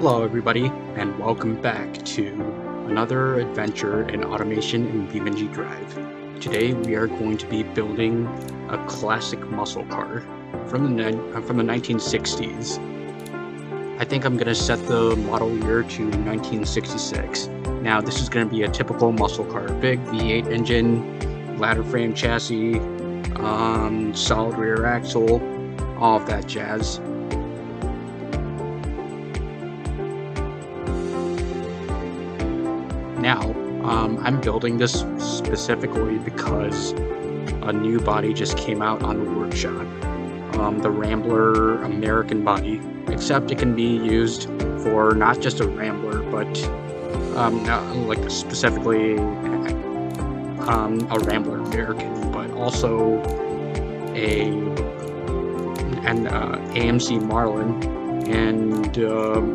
Hello everybody, and welcome back to another adventure in automation in BeamNG Drive. Today we are going to be building a classic muscle car from the 1960s. I think I'm going to set the model year to 1966. Now this is going to be a typical muscle car, big V8 engine, ladder frame chassis, solid rear axle, all of that jazz. Now, I'm building this specifically because a new body just came out on the workshop. The Rambler American body, except it can be used for not just a Rambler, but like specifically a Rambler American, but also an AMC Marlin, and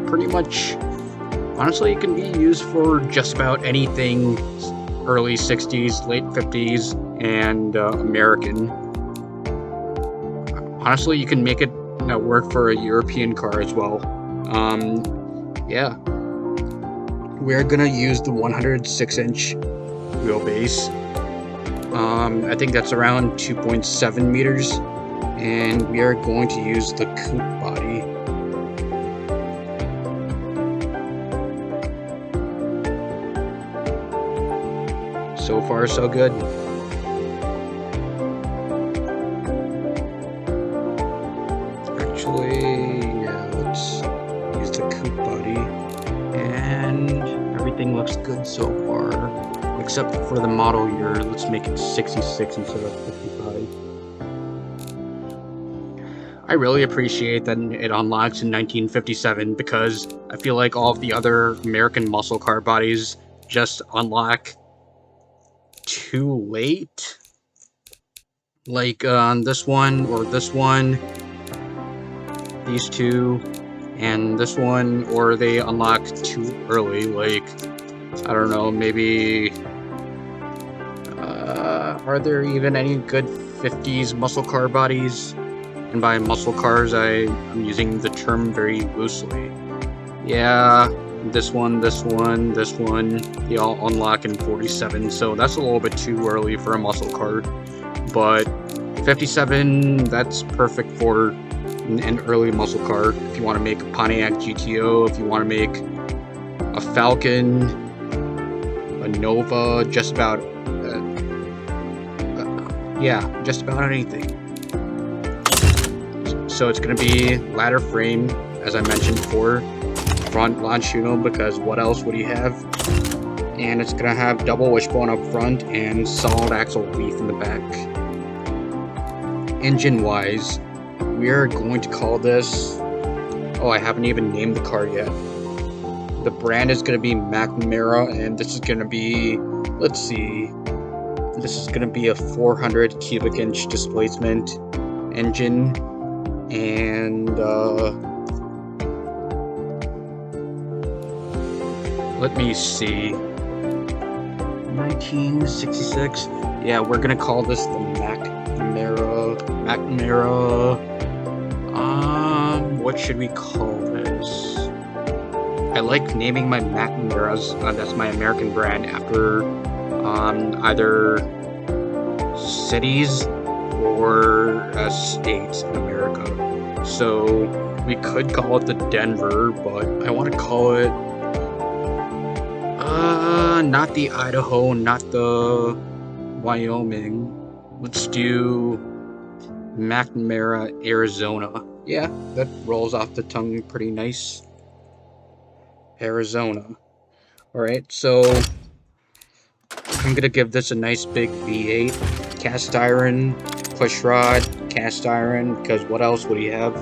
pretty much. Honestly, it can be used for just about anything early 60s, late 50s, and American. Honestly, you can make it work for a European car as well. Yeah. We're gonna use the 106-inch wheelbase. I think that's around 2.7 meters, and we are going to use the coupe body. So far, so good. Actually, yeah, let's use the coupe body, and everything looks good so far, except for the model year. Let's make it 66 instead of 55. I really appreciate that it unlocks in 1957 because I feel like all of the other American muscle car bodies just unlock too late, like on this one or this one, these two, and this one, or they unlock too early, like I don't know, maybe are there even any good 50s muscle car bodies? And by muscle cars, I'm using the term very loosely. Yeah, this one, they all unlock in 47, so that's a little bit too early for a muscle car. But 57, that's perfect for an early muscle car. If you want to make a Pontiac GTO, if you want to make a Falcon, a Nova, just about, yeah, just about anything. So it's going to be ladder frame, as I mentioned before. Front Longitudinal, because what else would you have? And it's gonna have double wishbone up front and solid axle leaf in the back. Engine wise, we are going to call this, oh, I haven't even named the car yet. The brand is gonna be McNamara, and this is gonna be, let's see, this is gonna be a 400 cubic inch displacement engine, and let me see. 1966. Yeah, we're gonna call this the McNamara. What should we call this? I like naming my McNamaras. That's my American brand after either cities or states in America. So we could call it the Denver, but I want to call it. Not the Idaho, not the Wyoming. Let's do McNamara, Arizona. Yeah, that rolls off the tongue pretty nice. Arizona. Alright, so I'm gonna give this a nice big V8. Cast iron, push rod, cast iron, because what else would he have?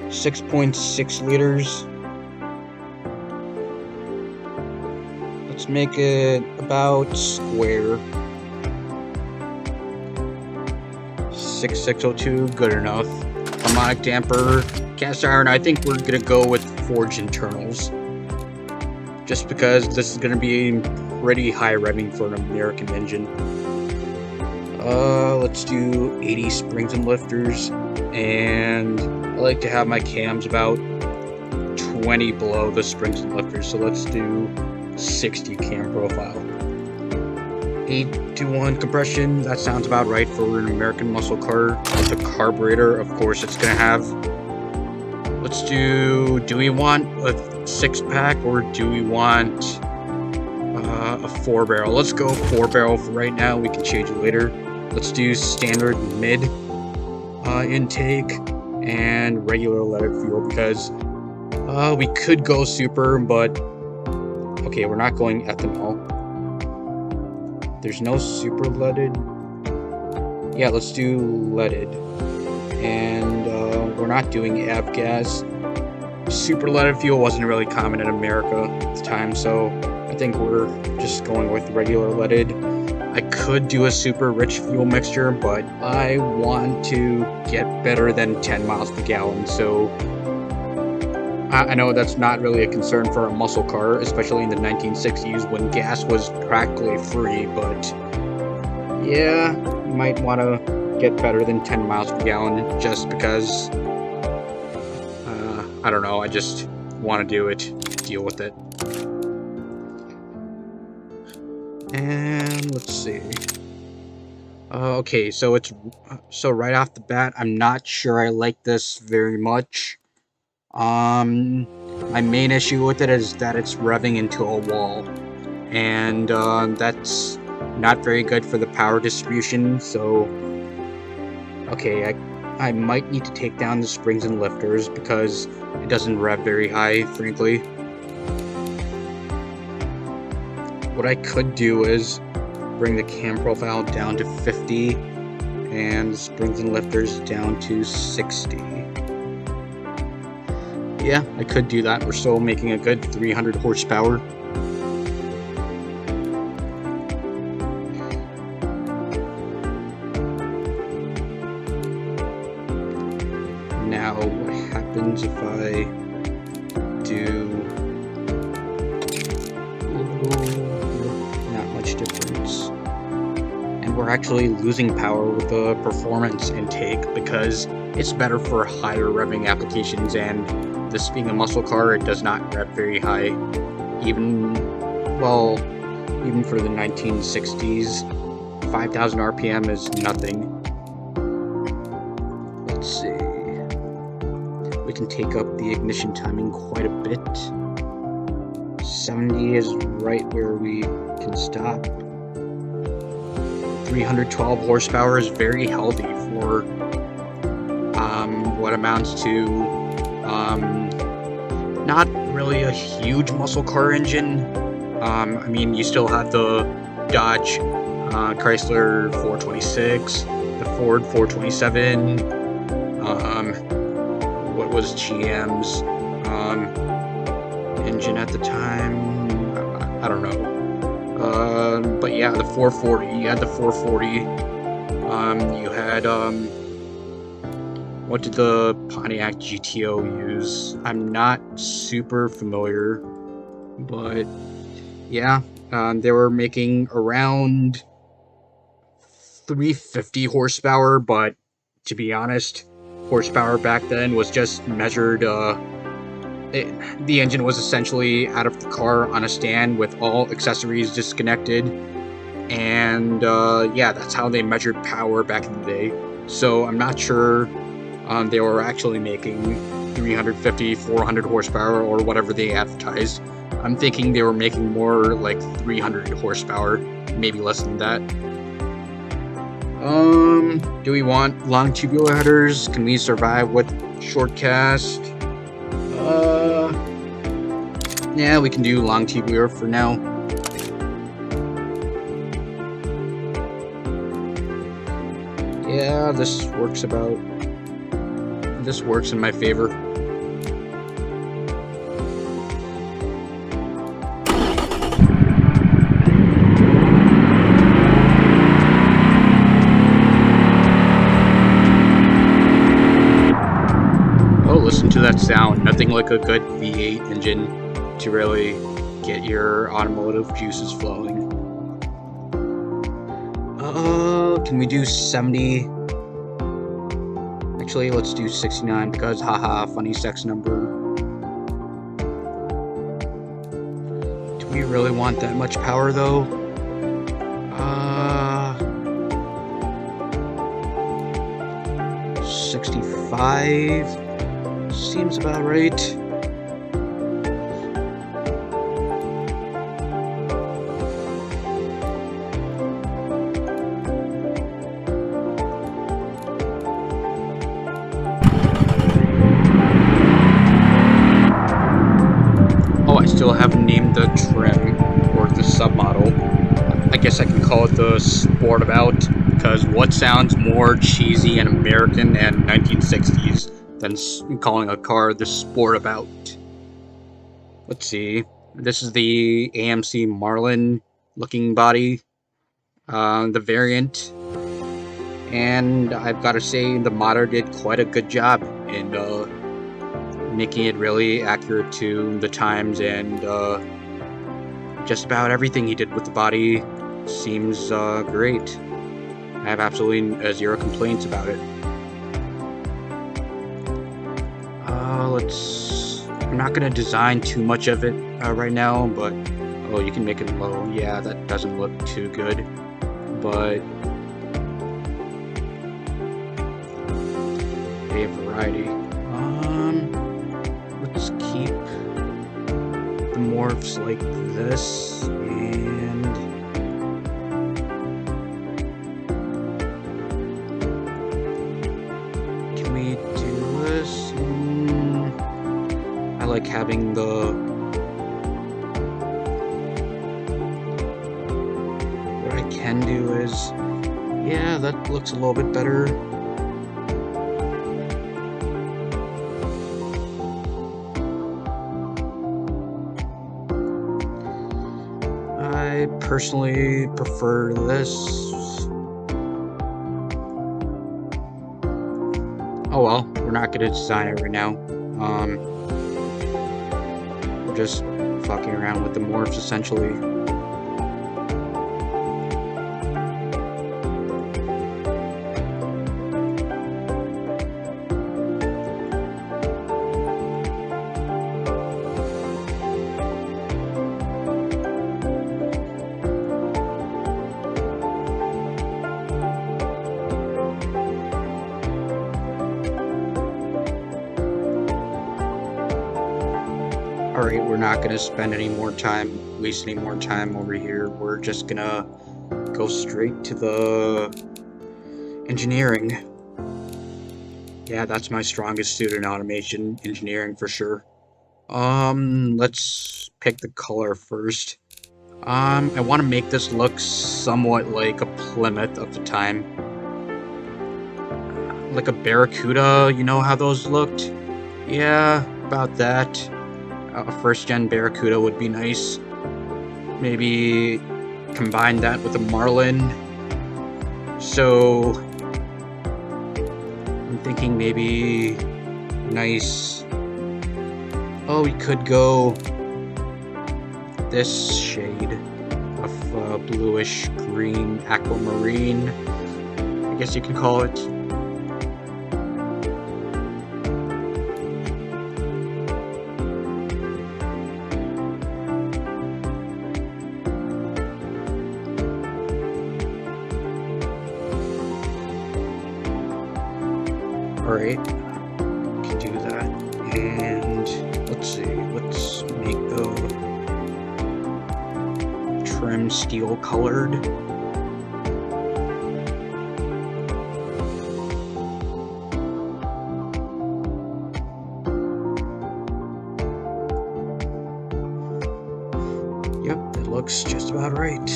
6.6 liters. Let's make it about square. 6602, good enough. Harmonic damper, cast iron. I think we're gonna go with forged internals, just because this is gonna be pretty high revving for an American engine. Let's do 80 springs and lifters, and I like to have my cams about 20 below the springs and lifters, so let's do 60 cam profile. 8-to-1 compression, that sounds about right for an American muscle car. With the carburetor, of course, it's gonna have. Let's do we want a 6-pack or do we want a 4-barrel? Let's go 4-barrel for right now. We can change it later. Let's do standard mid intake and regular leaded fuel because we could go super, but okay, we're not going ethanol. There's no super leaded. Yeah, let's do leaded. And we're not doing avgas. Super leaded fuel wasn't really common in America at the time, so I think we're just going with regular leaded. I could do a super rich fuel mixture, but I want to get better than 10 miles per gallon, so I know that's not really a concern for a muscle car, especially in the 1960s when gas was practically free, but yeah, you might want to get better than 10 miles per gallon just because, I don't know, I just want to do it, deal with it. And let's see. Okay, so right off the bat, I'm not sure I like this very much. My main issue with it is that it's revving into a wall, and that's not very good for the power distribution. So, okay, I might need to take down the springs and lifters because it doesn't rev very high, frankly. What I could do is bring the cam profile down to 50 and the springs and lifters down to 60. Yeah, I could do that. We're still making a good 300 horsepower. Now, what happens if I do... not much difference. And we're actually losing power with the performance intake because it's better for higher revving applications, and this being a muscle car, it does not rev very high. Even for the 1960s, 5,000 RPM is nothing. Let's see. We can take up the ignition timing quite a bit. 70 is right where we can stop. 312 horsepower is very healthy for what amounts to not really a huge muscle car engine. I mean, you still have the Dodge Chrysler 426, the Ford 427, what was GM's engine at the time? I don't know. But yeah, the 440. You had the 440. You had what did the Pontiac GTO use? I'm not super familiar, but yeah, they were making around 350 horsepower, but to be honest, horsepower back then was just measured, the engine was essentially out of the car on a stand with all accessories disconnected, and yeah, that's how they measured power back in the day. So I'm not sure they were actually making 350, 400 horsepower or whatever they advertised. I'm thinking they were making more like 300 horsepower, maybe less than that. Do we want long tubular headers? Can we survive with short cast? Yeah, we can do long tubular for now. Yeah, this works in my favor. Oh, listen to that sound. Nothing like a good V8 engine to really get your automotive juices flowing. Can we do 70? Actually, let's do 69 because haha, funny sex number. Do we really want that much power though? 65 seems about right. Oh, I still haven't named the trim or the submodel. I guess I can call it the Sportabout, because what sounds more cheesy and American and 1960s than calling a car the Sportabout? Let's see. This is the AMC Marlin looking body, the variant. And I've got to say, the modder did quite a good job in making it really accurate to the times, and just about everything he did with the body seems great. I have absolutely zero complaints about it. I'm not gonna design too much of it right now, but oh, you can make it low. Yeah, that doesn't look too good, but a variety. Let's keep the morphs like this, and can we do this? I like having what I can do is, yeah, that looks a little bit better. I personally prefer this. Oh well, we're not gonna design it right now. We're just fucking around with the morphs essentially. Alright, we're not gonna spend any more time, waste any more time over here. We're just gonna go straight to the engineering. Yeah, that's my strongest suit in automation, engineering for sure. Let's pick the color first. I want to make this look somewhat like a Plymouth of the time. Like a Barracuda, you know how those looked? Yeah, about that. A first-gen Barracuda would be nice. Maybe combine that with a Marlin. So I'm thinking maybe nice. Oh, we could go this shade of bluish green aquamarine, I guess you could call it. Alright, can do that. And let's see, let's make the trim steel colored. Yep, that looks just about right.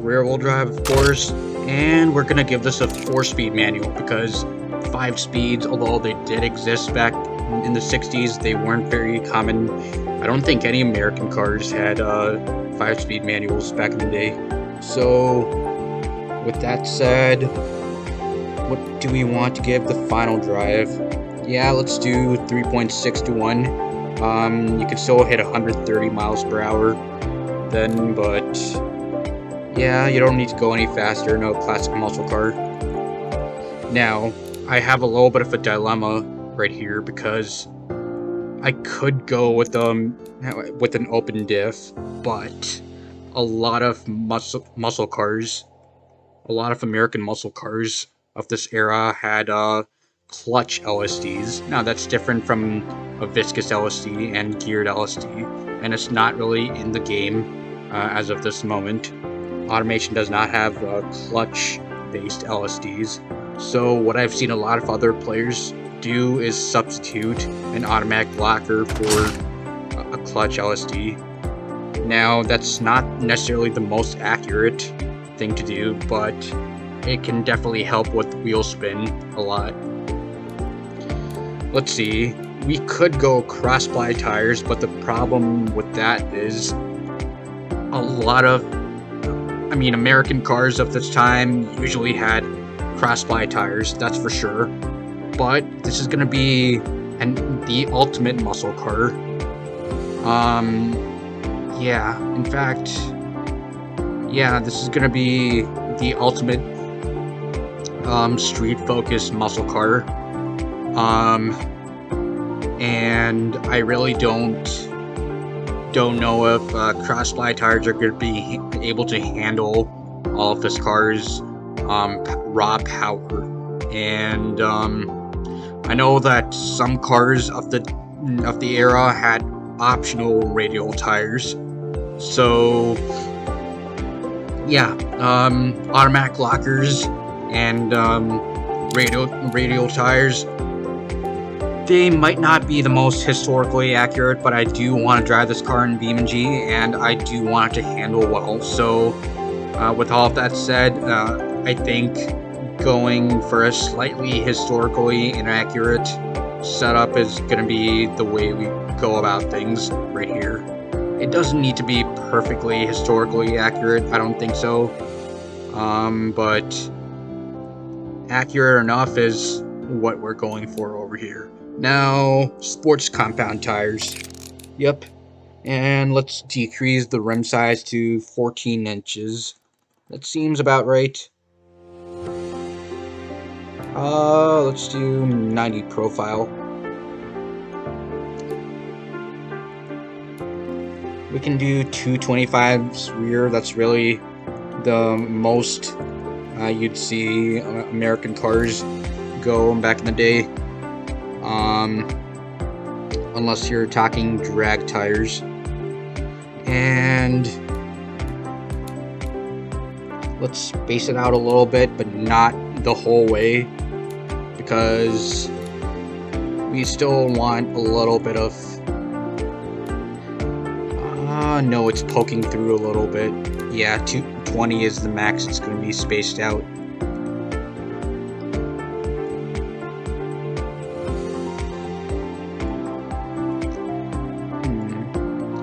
Rear-wheel drive, of course. And we're gonna give this a 4-speed manual because 5 speeds, although they did exist back in the 60s, they weren't very common. I don't think any American cars had 5-speed manuals back in the day. So, with that said, what do we want to give the final drive? Yeah, let's do 3.6 to 1. You can still hit 130 miles per hour. then, but yeah, you don't need to go any faster in a classic muscle car. Now, I have a little bit of a dilemma right here because I could go with an open diff, but a lot of muscle cars, a lot of American muscle cars of this era had clutch LSDs. Now that's different from a viscous LSD and geared LSD, and it's not really in the game as of this moment. Automation does not have clutch-based LSDs, so what I've seen a lot of other players do is substitute an automatic blocker for a clutch LSD. Now, that's not necessarily the most accurate thing to do, but it can definitely help with wheel spin a lot. Let's see, we could go cross-ply tires, but the problem with that is a lot of, American cars of this time usually had cross-ply tires, that's for sure. But this is going to be the ultimate muscle car. Yeah, in fact, yeah, this is going to be the ultimate street-focused muscle car. And I really don't know if cross-ply tires are going to be able to handle all of this car's raw power. And I know that some cars of the era had optional radial tires, so yeah, automatic lockers and radial tires. They might not be the most historically accurate, but I do want to drive this car in BeamNG, and I do want it to handle well. So, with all of that said, I think going for a slightly historically inaccurate setup is going to be the way we go about things right here. It doesn't need to be perfectly historically accurate, I don't think so, but accurate enough is what we're going for over here. Now, sports compound tires. Yep, and let's decrease the rim size to 14 inches. That seems about right. Let's do 90 profile. We can do 225s rear. That's really the most you'd see American cars go back in the day. Unless you're talking drag tires. And let's space it out a little bit, but not the whole way, because we still want a little bit of no, it's poking through a little bit. Yeah, 220 is the max it's going to be spaced out.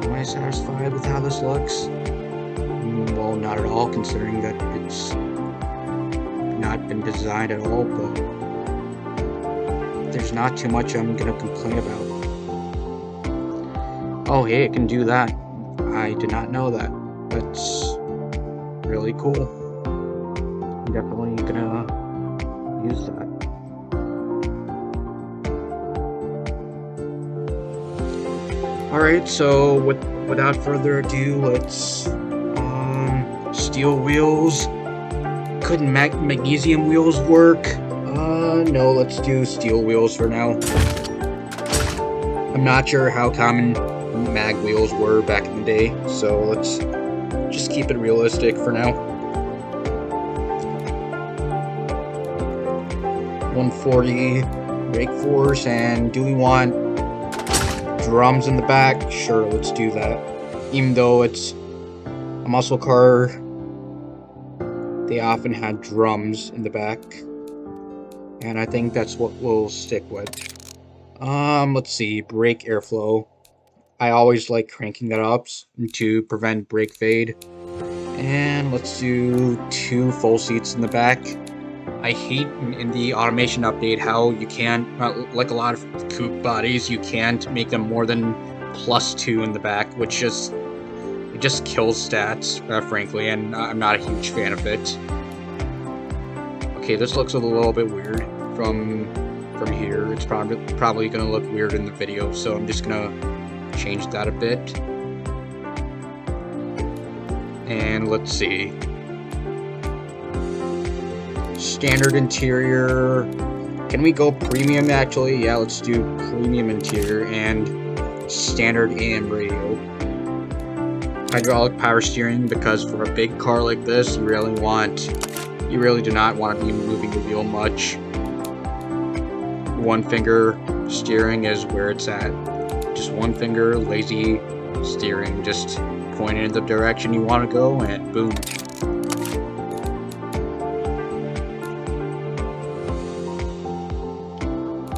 Am I satisfied with how this looks? Well, not at all, considering that it's not been designed at all, but there's not too much I'm gonna complain about. Oh hey, it can do that. I did not know that. That's really cool. I'm definitely gonna use that. Alright, so without further ado, let's steel wheels. Couldn't magnesium wheels work? No, let's do steel wheels for now. I'm not sure how common mag wheels were back in the day, so let's just keep it realistic for now. 140 brake force, and do we want drums in the back? Sure, let's do that. Even though it's a muscle car, they often had drums in the back, and I think that's what we'll stick with. Let's see, brake airflow. I always like cranking that up to prevent brake fade. And let's do 2 full seats in the back. I hate in the automation update how you can't, like a lot of coupe bodies, you can't make them more than +2 in the back, which just It just kills stats, frankly, and I'm not a huge fan of it. Okay, this looks a little bit weird from here. It's probably gonna look weird in the video, so I'm just gonna change that a bit. And let's see. Standard interior. Can we go premium actually? Yeah, let's do premium interior and standard AM radio. Hydraulic power steering, because for a big car like this, you really do not want to be moving the wheel much. One finger steering is where it's at. Just one finger, lazy steering, just point in the direction you want to go and boom.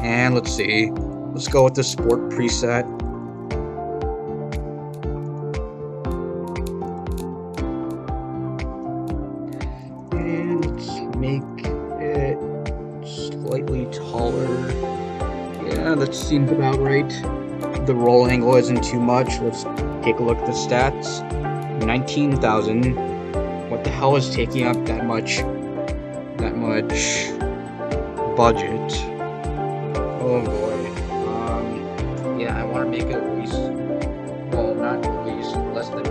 And let's see, let's go with the sport preset. And let's make it slightly taller. Yeah, that seems about right. The roll angle isn't too much. Let's take a look at the stats. 19,000. What the hell is taking up that much budget? Oh boy. Yeah, I want to make it at least, well, not at least, less than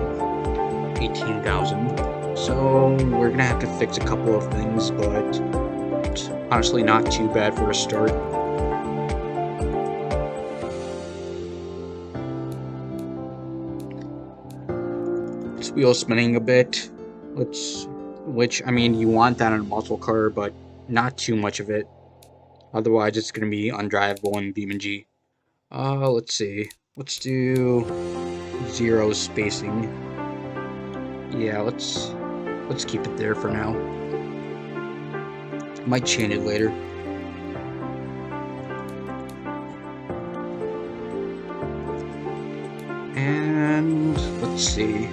18,000. So we're gonna have to fix a couple of things, but honestly not too bad for a start. It's wheel spinning a bit. Which I mean, you want that in a muscle car, but not too much of it. Otherwise, it's gonna be undrivable in BeamNG. Let's see. Let's do 0 spacing. Yeah, let's keep it there for now. Might change it later. And let's see.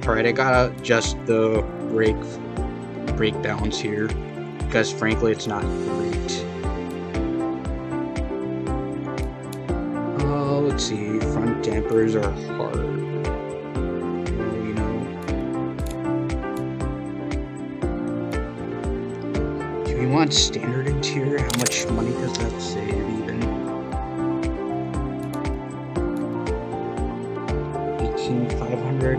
Alright, I gotta adjust the brake balance here, because frankly it's not great. Let's see, front dampers are hard. Well, you know. Do we want standard interior? How much money does that save even? 18,500?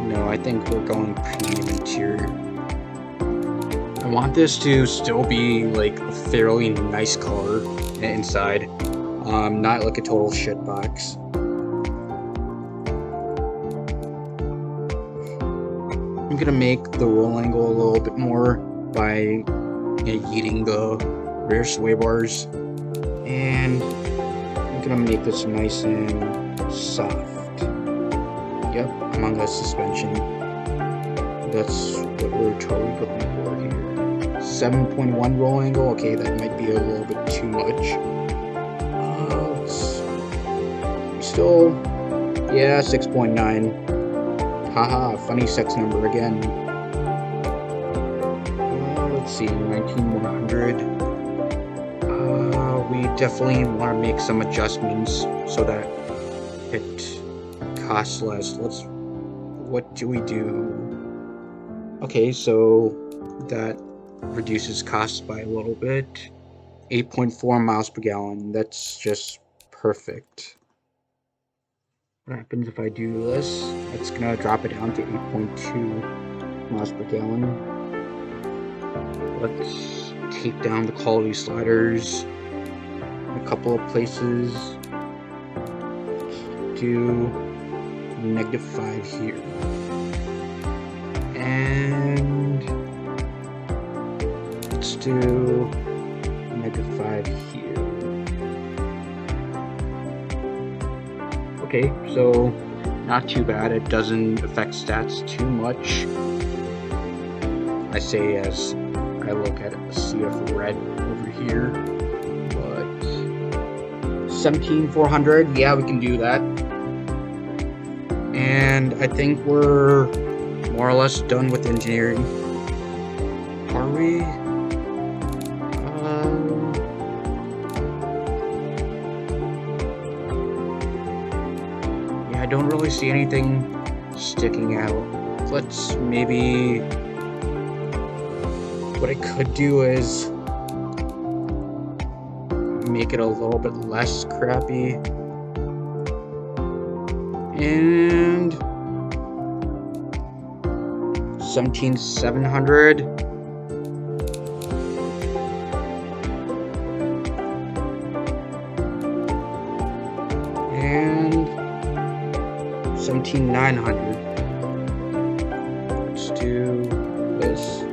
No, I think we're going premium interior. I want this to still be like a fairly nice car inside, not like a total shit box. I'm gonna make the roll angle a little bit more by yeeting the rear sway bars, and I'm gonna make this nice and soft. Yep, among the suspension. That's what we're totally going for here. 7.1 roll angle. Okay, that might be a little bit too much. Still, yeah, 6.9. Haha, funny sex number again. Let's see, 19,100. We definitely want to make some adjustments so that it costs less. What do we do? Okay, so that reduces costs by a little bit. 8.4 miles per gallon. That's just perfect. What happens if I do this? It's gonna drop it down to 8.2 miles per gallon. Let's take down the quality sliders in a couple of places. Let's do -5 here. And let's do -5 here. Okay, so not too bad. It doesn't affect stats too much. I say as I look at a sea of red over here, but 17,400, yeah, we can do that. And I think we're more or less done with engineering. Are we? don't really see anything sticking out. Let's maybe... What I could do is make it a little bit less crappy. And 17,700. And 17,900. Let's do this.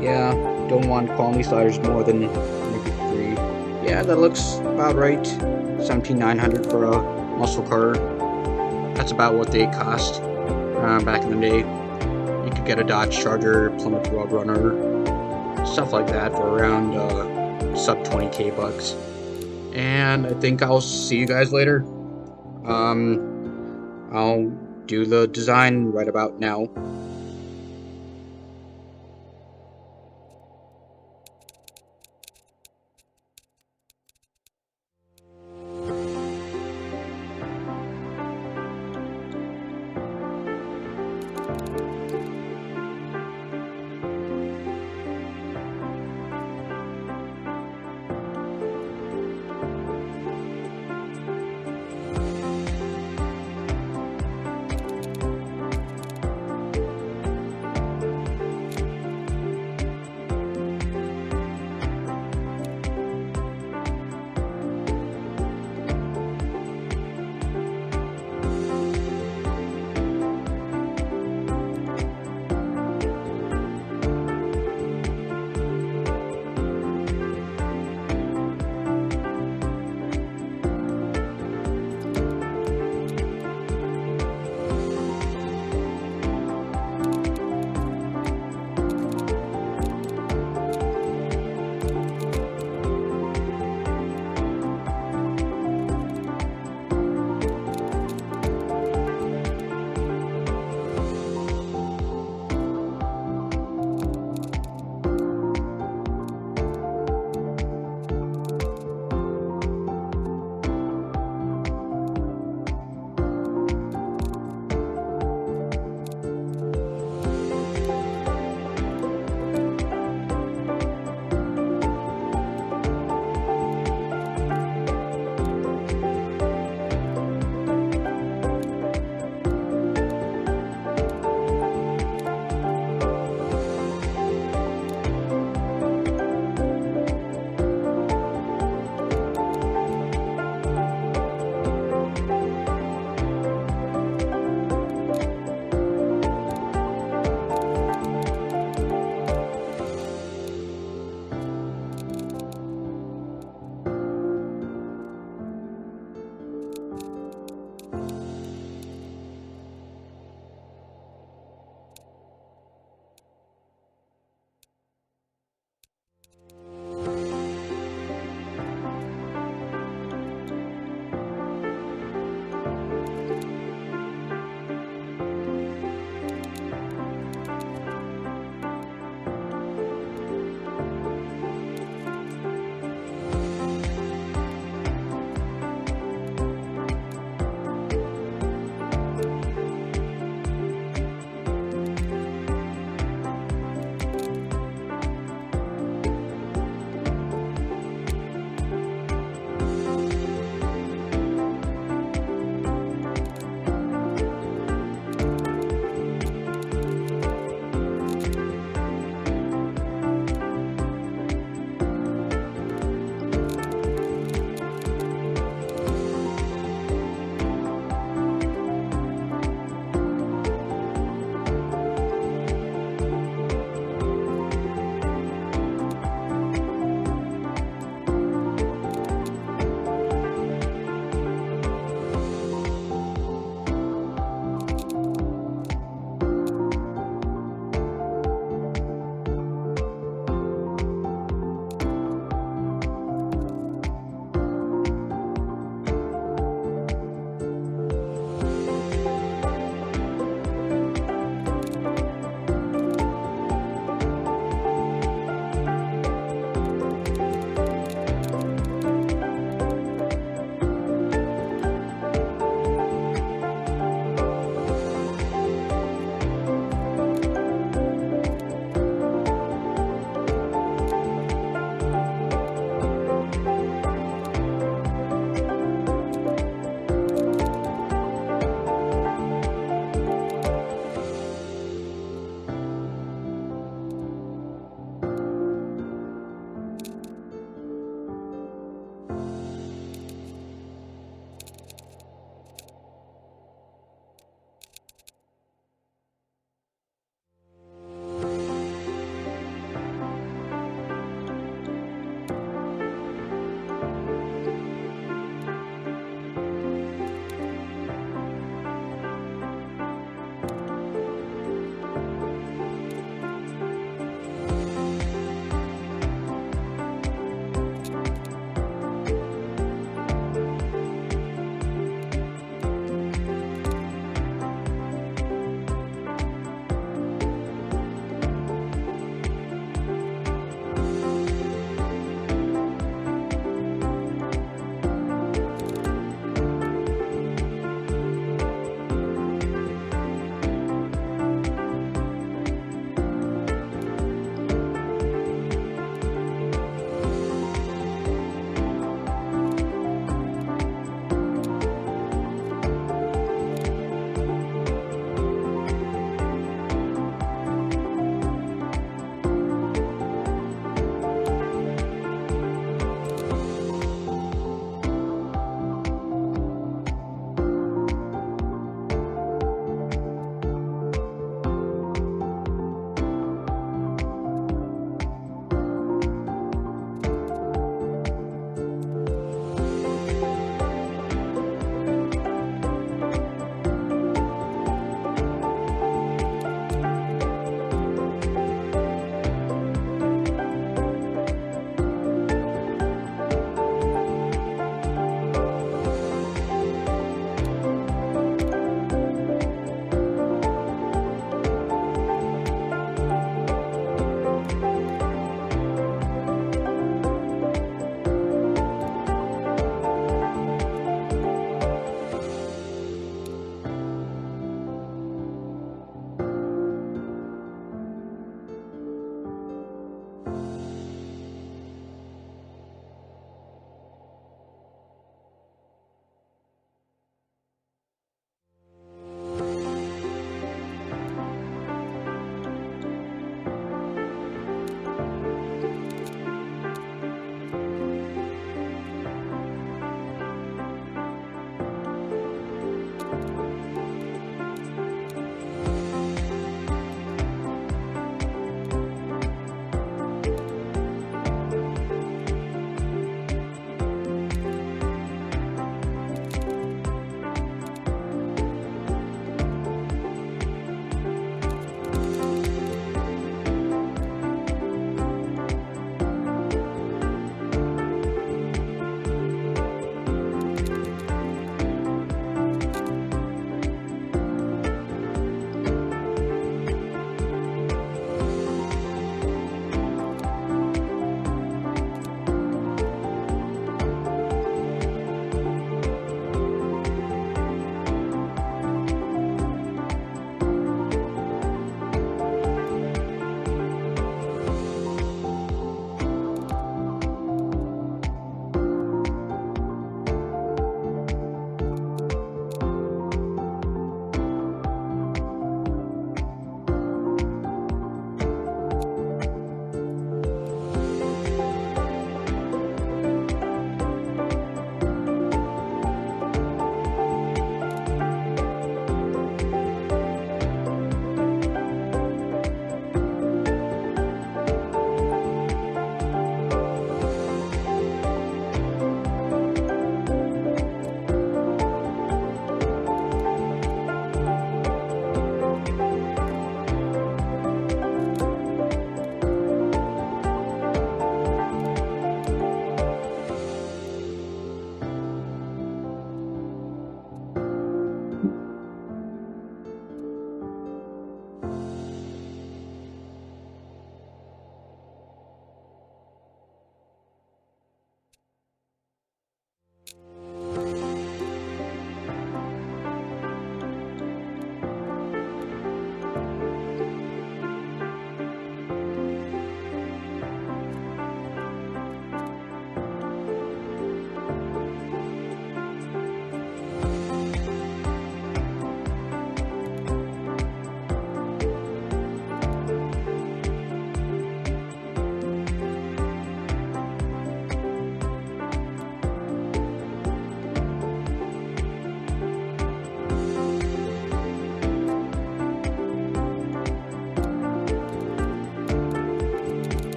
Yeah, don't want quality sliders more than maybe 3. Yeah, that looks about right. 17,900 for a muscle car. That's about what they cost back in the day. You could get a Dodge Charger, Plymouth Roadrunner, stuff like that for around sub 20k bucks. And I think I'll see you guys later. I'll do the design right about now.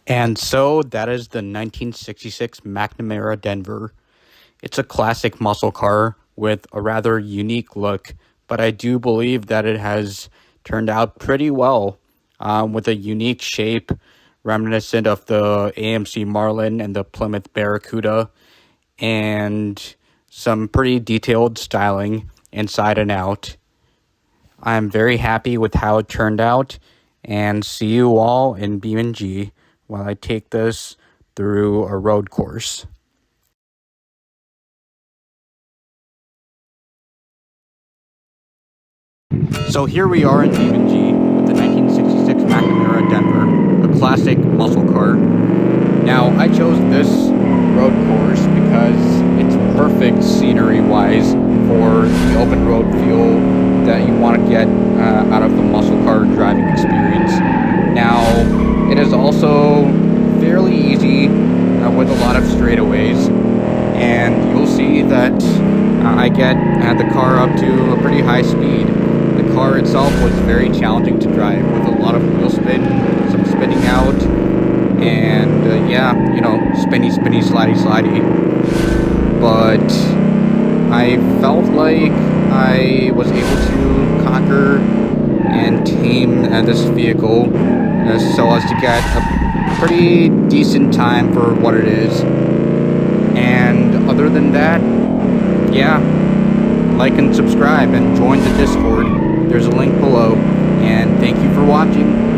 And so that is the 1966 McNamara Denver. It's a classic muscle car with a rather unique look, but I do believe that it has turned out pretty well, with a unique shape reminiscent of the AMC Marlin and the Plymouth Barracuda, and some pretty detailed styling inside and out. I'm very happy with how it turned out, and see you all in BeamNG while I take this through a road course. So here we are in BeamNG with the 1966 McNamara Denver, a classic muscle car. Now, I chose this road course because it's perfect scenery-wise for the open road feel that you want to get out of the muscle car driving experience. Now, it is also fairly easy with a lot of straightaways, and you'll see that I get the car up to a pretty high speed. The car itself was very challenging to drive with a lot of wheel spin, some spinning out, and yeah, you know, spinny, slidey. But I felt like I was able to conquer and tame this vehicle so as to get a pretty decent time for what it is. And other than that, yeah, like and subscribe and join the Discord. There's a link below. And thank you for watching.